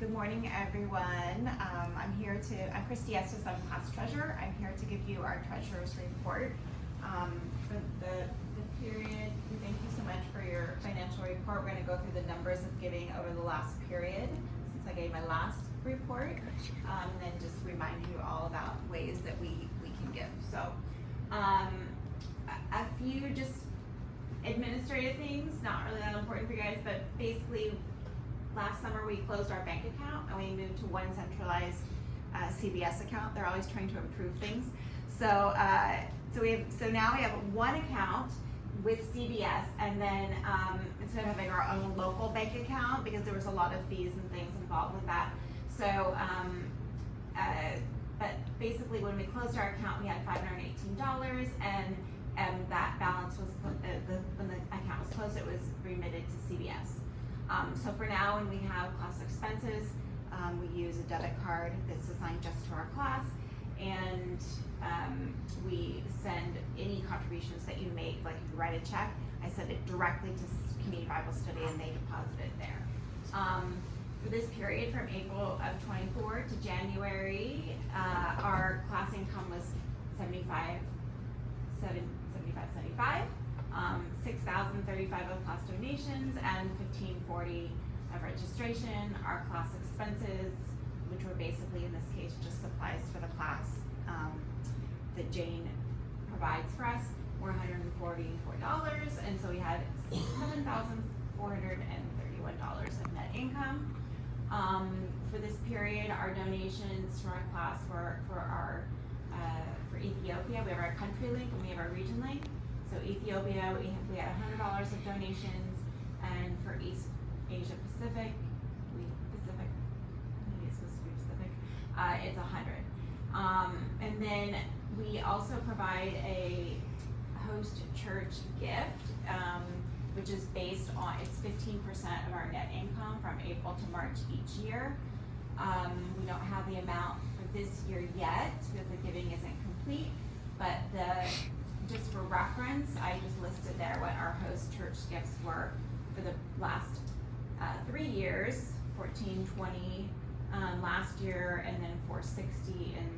Good morning, everyone. I'm Kristi, I'm class treasurer. I'm here to give you our treasurer's report. For the period, we thank you so much for your financial report. We're going to go through the numbers of giving over the last period since I gave my last report, and then just remind you all about ways that we can give. So a few just administrative things, not really that important for you guys, but basically last summer we closed our bank account and we moved to one centralized CBS account. They're always trying to improve things. So now we have one account with CBS, and then instead of having our own local bank account, because there was a lot of fees and things involved with that. So but basically when we closed our account we had $518, and that balance was, when the account was closed, it was remitted to CBS. So for now, when we have class expenses, we use a debit card that's assigned just to our class, and we send any contributions that you make, like if you write a check, I send it directly to Community Bible Study and they deposit it there. For this period from April of 24 to January, our class income was $75.75, $6,035 of class donations, and $1,540 of registration. Our class expenses, which were basically in this case just supplies for the class that Jane provides for us, were $144, and so we had $7,431 of net income. For this period, our donations to our class were for Ethiopia. We have our country link and we have our region link. So Ethiopia, we had $100 of donations, and for East Asia Pacific, maybe it's supposed to be Pacific, it's 100. And then we also provide a host church gift, which is based on, it's 15% of our net income from April to March each year. We don't have the amount for this year yet because the giving isn't complete, but just for reference, I just listed there what our host church gifts were for the last 3 years, 14, 20 last year, and then 460 and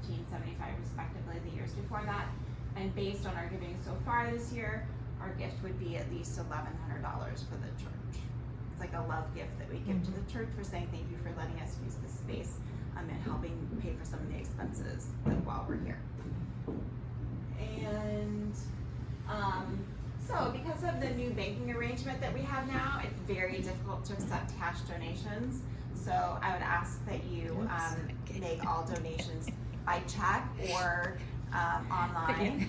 1575 respectively the years before that. And based on our giving so far this year, our gift would be at least $1,100 for the church. It's like a love gift that we give to the church for saying thank you for letting us use this space and helping pay for some of the expenses while we're here. And so because of the new banking arrangement that we have now, it's very difficult to accept cash donations. So I would ask that you make all donations by check or online.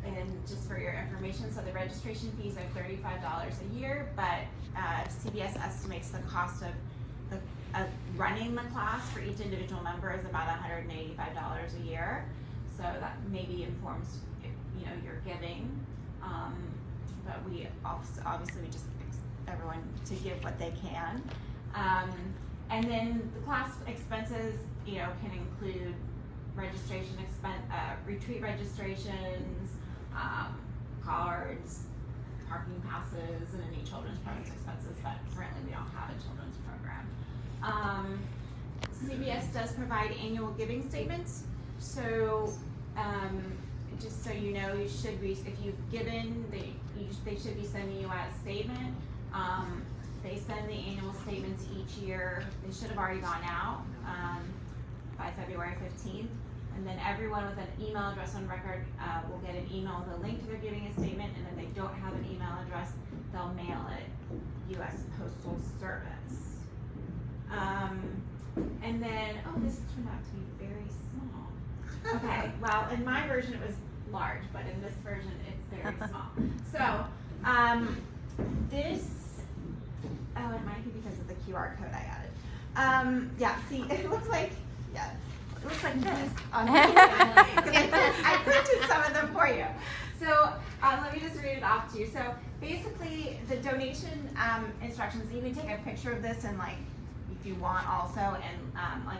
And just for your information, so the registration fees are $35 a year, but CBS estimates the cost of running the class for each individual member is about $185 a year. So that maybe informs your giving, but we obviously we just everyone to give what they can, and then the class expenses can include registration expense, retreat registrations, cards, parking passes, and any children's programs expenses, but currently we don't have a children's program. CBS does provide annual giving statements, so just so you know, if you've given, they should be sending you out a statement. They send the annual statements each year. They should have already gone out by February 15th. And then everyone with an email address on record will get an email with a link to their giving a statement, and if they don't have an email address, they'll mail it, U.S. Postal Service. And then, this turned out to be very small. Okay, well, in my version it was large, but in this version it's very small. So, it might be because of the QR code I added. See, it looks like this on I printed some of them for you. So let me just read it off to you. So basically the donation instructions, you can take a picture of this and if you want also and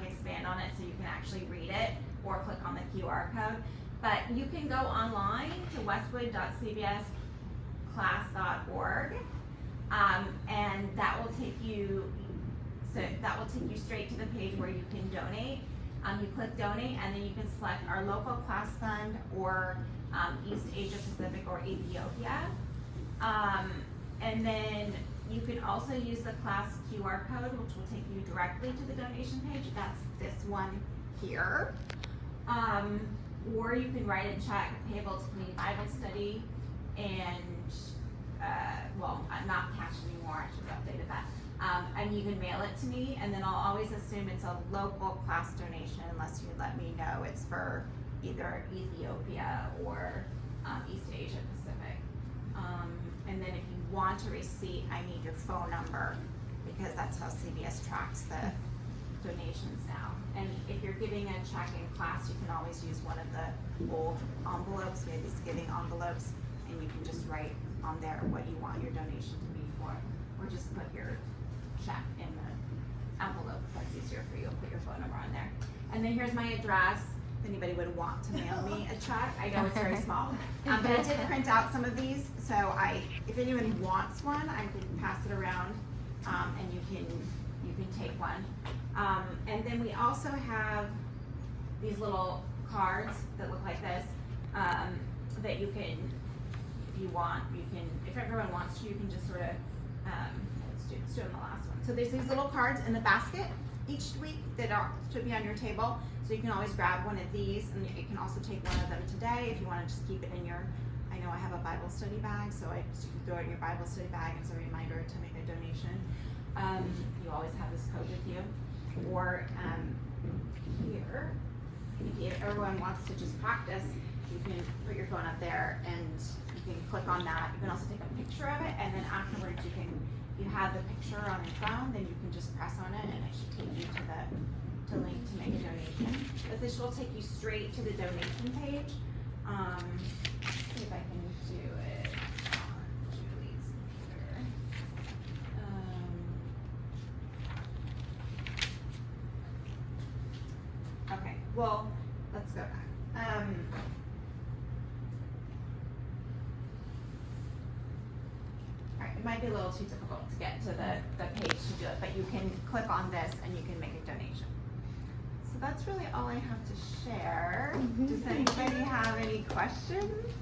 expand on it so you can actually read it or click on the QR code. But you can go online to westwood.cbsclass.org and that will take you so that will take you straight to the page where you can donate. You click donate, and then you can select our local class fund or East Asia Pacific or Ethiopia. And then you can also use the class QR code, which will take you directly to the donation page. That's this one here. Or you can write a check payable to Community Bible Study and, well, not cash anymore, I should have updated that. And you can mail it to me, and then I'll always assume it's a local class donation unless you let me know it's for either Ethiopia or East Asia Pacific. And then if you want a receipt, I need your phone number because that's how CBS tracks the donations now. And if you're giving a check in class, you can always use one of the old envelopes. We have these giving envelopes, and you can just write on there what you want your donation to be for, or just put your check in the envelope. That's easier for you. Put your phone number on there. And then here's my address. If anybody would want to mail me a check, I know it's very small, but I did print out some of these, so if anyone wants one, I can pass it around, and you can take one. And then we also have these little cards that look like this, that you can, if you want, if everyone wants to, you can just sort of, let's do it on the last one. So there's these little cards in the basket each week that should be on your table. So you can always grab one of these, and you can also take one of them today if you want to just keep it in your, I know I have a Bible study bag, so you can throw it in your Bible study bag as a reminder to make a donation. You always have this code with you. Or here, if everyone wants to just practice, you can put your phone up there and you can click on that. You can also take a picture of it, and then afterwards if you have the picture on your phone, then you can just press on it and it should take you to the link to make a donation. But this will take you straight to the donation page. Let's see if I can do it on Julie's computer. Okay, well, let's go back. Alright, it might be a little too difficult to get to the page to do it, but you can click on this and you can make a donation. So that's really all I have to share. Does anybody have any questions?